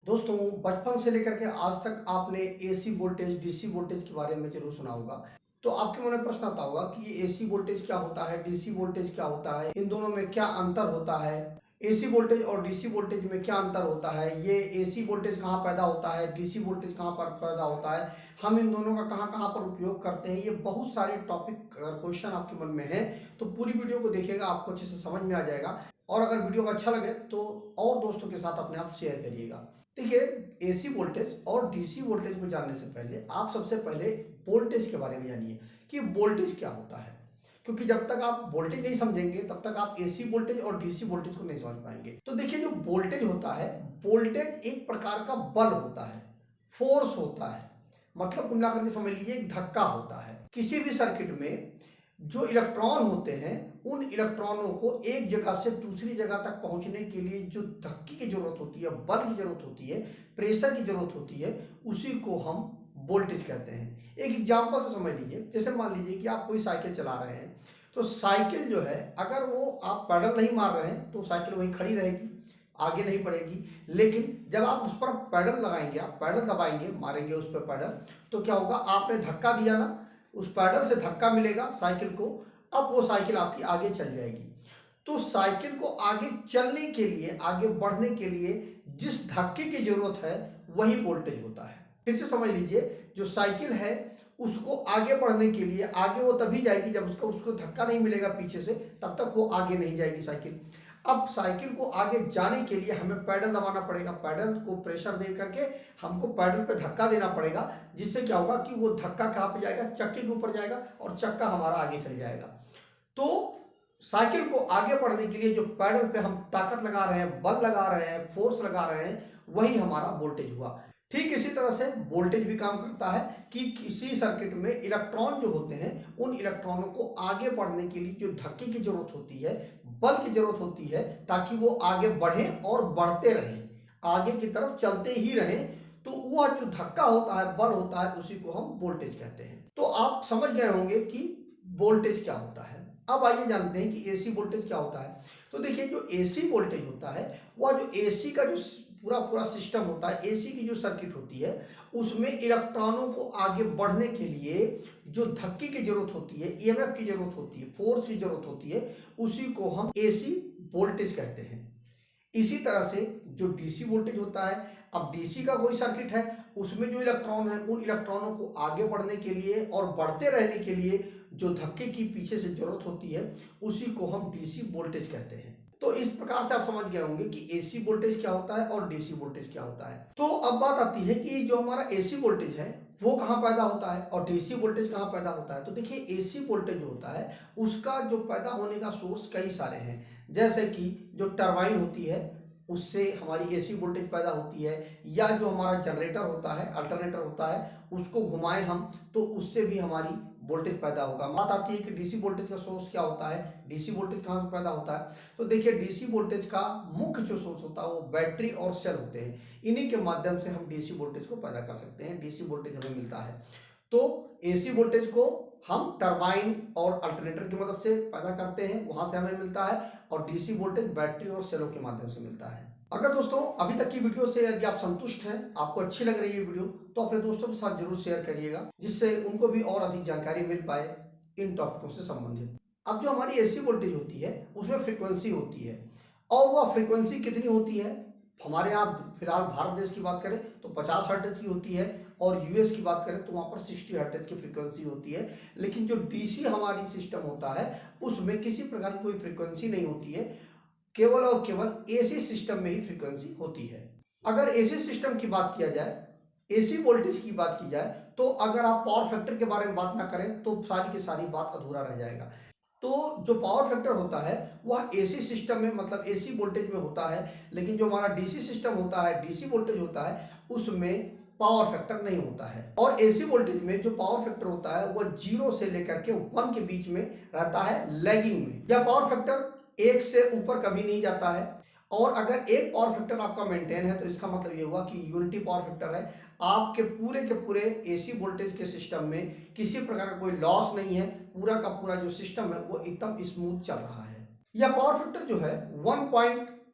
दोस्तों, बचपन से लेकर के आज तक आपने एसी वोल्टेज, डीसी वोल्टेज के बारे में जरूर सुना होगा। तो आपके मन में प्रश्न आता होगा कि ये एसी वोल्टेज क्या होता है, डीसी वोल्टेज क्या होता है, इन दोनों में क्या अंतर होता है। एसी वोल्टेज और डीसी वोल्टेज में क्या अंतर होता है, ये एसी वोल्टेज कहाँ पैदा होता है, डीसी वोल्टेज कहाँ पर पैदा होता है, हम इन दोनों का कहाँ कहाँ पर उपयोग करते हैं। ये बहुत सारे टॉपिक क्वेश्चन आपके मन में है, तो पूरी वीडियो को देखिएगा, आपको अच्छे से समझ में आ जाएगा। और अगर वीडियो को अच्छा लगे तो और दोस्तों के साथ अपने आप शेयर करिएगा। देखिए, एसी वोल्टेज और डीसी वोल्टेज को जानने से पहले आप सबसे पहले वोल्टेज के बारे में जानिए कि वोल्टेज क्या होता है। क्योंकि जब तक आप वोल्टेज नहीं समझेंगे तब तक आप एसी वोल्टेज और डीसी वोल्टेज को नहीं समझ पाएंगे। तो देखिए, जो वोल्टेज होता है, वोल्टेज एक प्रकार का बल होता है, फोर्स होता है। मतलब कुल मिलाकर के समझ लीजिए, एक धक्का होता है। किसी भी सर्किट में जो इलेक्ट्रॉन होते हैं, उन इलेक्ट्रॉनों को एक जगह से दूसरी जगह तक पहुंचने के लिए जो धक्के की जरूरत होती है, बल की जरूरत होती है, प्रेशर की जरूरत होती है, उसी को हम वोल्टेज कहते हैं। एक एग्जांपल से समझ लीजिए, जैसे मान लीजिए कि आप कोई साइकिल चला रहे हैं, तो साइकिल जो है, अगर वो आप पैडल नहीं मार रहे हैं तो साइकिल वहीं खड़ी रहेगी, आगे नहीं बढ़ेगी। लेकिन जब आप उस पर पैडल लगाएंगे, आप पैडल दबाएंगे, मारेंगे उस पर पैडल, तो क्या होगा, आपने धक्का दिया ना, उस पैडल से धक्का मिलेगा साइकिल को, अब वो साइकिल आपकी आगे चल जाएगी। तो साइकिल को आगे चलने के लिए, आगे बढ़ने के लिए जिस धक्के की जरूरत है वही वोल्टेज होता है। फिर से समझ लीजिए, जो साइकिल है उसको आगे बढ़ने के लिए, आगे वो तभी जाएगी जब उसको धक्का नहीं मिलेगा पीछे से, तब तक वो आगे नहीं जाएगी साइकिल। अब साइकिल को आगे जाने के लिए हमें पैडल दबाना पड़ेगा, पैडल को प्रेशर दे करके हमको पैडल पे धक्का देना पड़ेगा, जिससे क्या होगा कि वो धक्का कहाँ पे जाएगा, चक्के के ऊपर जाएगा और चक्का हमारा आगे चल जाएगा। तो साइकिल को आगे बढ़ने के लिए जो पैडल पे हम ताकत लगा रहे हैं, बल लगा रहे हैं, फोर्स लगा रहे हैं, वही हमारा वोल्टेज हुआ। ठीक इसी तरह से वोल्टेज भी काम करता है कि किसी सर्किट में इलेक्ट्रॉन जो होते हैं, उन इलेक्ट्रॉनों को आगे बढ़ने के लिए जो धक्के की जरूरत होती है, बल की जरूरत होती है, ताकि वो आगे बढ़े और बढ़ते रहें, आगे की तरफ चलते ही रहें, तो वह जो धक्का होता है, बल होता है, उसी को हम वोल्टेज कहते हैं। तो आप समझ गए होंगे कि वोल्टेज क्या होता है। अब आइए जानते हैं कि एसी वोल्टेज क्या होता है। तो देखिए, जो एसी वोल्टेज होता है, वह जो एसी का जो पूरा पूरा सिस्टम होता है, एसी की जो सर्किट होती है, उसमें इलेक्ट्रॉनों को आगे बढ़ने के लिए जो धक्के की जरूरत होती है, ईएमएफ की जरूरत होती है, फोर्स की जरूरत होती है, उसी को हम एसी वोल्टेज कहते हैं। इसी तरह से जो डीसी वोल्टेज होता है, अब डीसी का कोई सर्किट है, उसमें जो इलेक्ट्रॉन है, उन इलेक्ट्रॉनों को आगे बढ़ने के लिए और बढ़ते रहने के लिए जो धक्के की पीछे से जरूरत होती है, उसी को हम डीसी वोल्टेज कहते हैं। तो इस प्रकार से आप समझ गए होंगे कि एसी वोल्टेज क्या होता है और डीसी वोल्टेज क्या होता है। तो अब बात आती है कि जो हमारा एसी वोल्टेज है वो कहाँ पैदा होता है और डीसी वोल्टेज कहाँ पैदा होता है। तो देखिए, एसी वोल्टेज जो होता है उसका जो पैदा होने का सोर्स कई सारे हैं। जैसे कि जो टरबाइन होती है, उससे हमारी एसी वोल्टेज पैदा होती है, या जो हमारा जनरेटर होता है, अल्टरनेटर होता है, उसको घुमाएं हम तो उससे भी हमारी वोल्टेज पैदा होगा। बात आती है कि डीसी वोल्टेज का सोर्स क्या होता है, डीसी वोल्टेज कहाँ से पैदा होता है। तो देखिए, डीसी वोल्टेज का मुख्य जो सोर्स होता है वो बैटरी और सेल होते हैं। इन्हीं के माध्यम से हम डीसी वोल्टेज को पैदा कर सकते हैं, डीसी वोल्टेज हमें मिलता है। तो एसी वोल्टेज को हम टरबाइन और अल्टरनेटर की मदद से पैदा करते हैं, वहां से हमें मिलता है, और डीसी वोल्टेज बैटरी और सेलों के माध्यम से मिलता है। अगर दोस्तों अभी तक की वीडियो से यदि आप संतुष्ट हैं, आपको अच्छी लग रही है वीडियो, तो अपने दोस्तों के साथ जरूर शेयर करिएगा, जिससे उनको भी और अधिक जानकारी मिल पाए इन टॉपिकों से संबंधित। अब जो हमारी एसी वोल्टेज होती है उसमें फ्रीक्वेंसी होती है, और वह फ्रीक्वेंसी कितनी होती है। हमारे यहाँ फिलहाल भारत देश की बात करें तो 50 हर्ट्ज की होती है, और यूएस की बात करें तो वहां पर 60 हर्ट्ज की फ्रीक्वेंसी होती है। लेकिन जो डीसी हमारी सिस्टम होता है, उसमें किसी प्रकार की कोई फ्रीक्वेंसी नहीं होती है, केवल और केवल एसी सिस्टम में ही फ्रीक्वेंसी होती है। अगर एसी सिस्टम की बात किया जाए, एसी वोल्टेज की बात की जाए, तो अगर आप पावर फैक्टर के बारे में बात ना करें तो सारी की सारी बात अधूरा रह जाएगा। तो जो पावर फैक्टर होता है वह एसी सिस्टम में, मतलब एसी वोल्टेज में होता है, लेकिन जो हमारा डीसी सिस्टम होता है, डीसी वोल्टेज होता है, उसमें पावर फैक्टर नहीं होता है। और एसी वोल्टेज में जो पावर फैक्टर होता है वह 0 से लेकर के 1 के बीच में रहता है, लैगिंग में। यह पावर फैक्टर 1 से ऊपर कभी नहीं जाता है। और अगर एक पावर फैक्टर आपका मेंटेन है तो इसका मतलब ये हुआ कि यूनिटी पावर फैक्टर है, आपके के पूरे एसी वोल्टेज के सिस्टम में किसी प्रकार का कोई लॉस नहीं है, पूरा का पूरा जो सिस्टम है वो एकदम स्मूथ चल रहा है। यह पावर फैक्टर जो है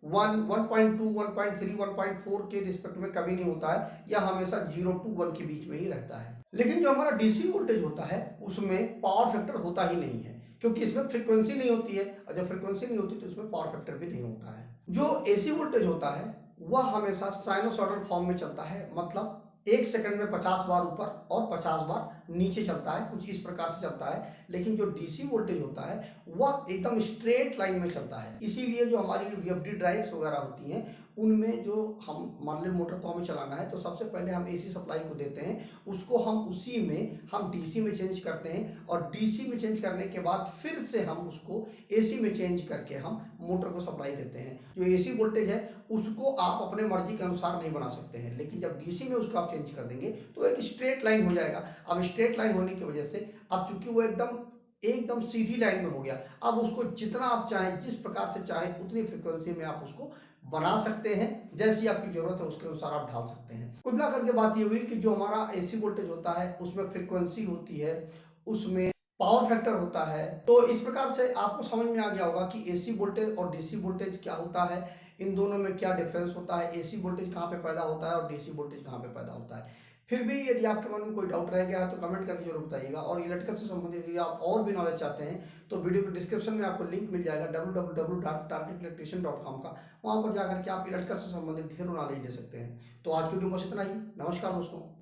1.2 1.3 1.4 के रिस्पेक्ट में कभी नहीं होता है, यह हमेशा 0 to 1 के बीच में ही रहता है। लेकिन जो हमारा डीसी वोल्टेज होता है उसमें पावर फैक्टर होता ही नहीं है, क्योंकि इसमें फ्रीक्वेंसी नहीं होती है, और जब फ्रीक्वेंसी नहीं होती तो इसमें पावर फैक्टर भी नहीं होता है। जो एसी वोल्टेज होता है वह हमेशा साइनोसॉइडल फॉर्म में चलता है, मतलब 1 सेकंड में 50 बार ऊपर और 50 बार नीचे चलता है, कुछ इस प्रकार से चलता है। लेकिन जो डीसी वोल्टेज होता है वह एकदम स्ट्रेट लाइन में चलता है। इसीलिए जो हमारी वीएफडी ड्राइव्स वगैरह होती हैं उनमें जो हम मान लो मोटर को हमें चलाना है तो सबसे पहले हम एसी सप्लाई को देते हैं, उसको हम उसी में हम डीसी में चेंज करते हैं, और डीसी में चेंज करने के बाद फिर से हम उसको एसी में चेंज करके हम मोटर को सप्लाई देते हैं। जो एसी वोल्टेज है उसको आप अपने मर्जी के अनुसार नहीं बना सकते हैं, लेकिन जब डीसी में उसको आप चेंज कर देंगे तो एक स्ट्रेट लाइन हो जाएगा। अब स्ट्रेट लाइन होने की वजह से अब चूंकि वो एकदम एकदम सीधी लाइन में हो गया, अब उसको जितना आप चाहें जिस प्रकार से चाहें उतनी फ्रीक्वेंसी में आप उसको बना सकते हैं, जैसी आपकी जरूरत है उसके अनुसार आप ढाल सकते हैं। कुल मिलाकर के बात ये हुई कि जो हमारा एसी वोल्टेज होता है उसमें फ्रीक्वेंसी होती है, उसमें पावर फैक्टर होता है। तो इस प्रकार से आपको समझ में आ गया होगा कि एसी वोल्टेज और डीसी वोल्टेज क्या होता है, इन दोनों में क्या डिफरेंस होता है, एसी वोल्टेज कहाँ पे पैदा होता है और डीसी वोल्टेज कहाँ पे पैदा होता है। फिर भी यदि आपके मन में कोई डाउट रह गया है तो कमेंट करके जरूर बताइएगा, और इलेक्ट्रिकल से संबंधित यदि आप और भी नॉलेज चाहते हैं तो वीडियो के डिस्क्रिप्शन में आपको लिंक मिल जाएगा www.targetelectrician.com का, वहां पर जाकर के आप इलेक्ट्रिकल से संबंधित ढेरों नॉलेज ले सकते हैं। तो आज की वीडियो में बस इतना ही। नमस्कार दोस्तों।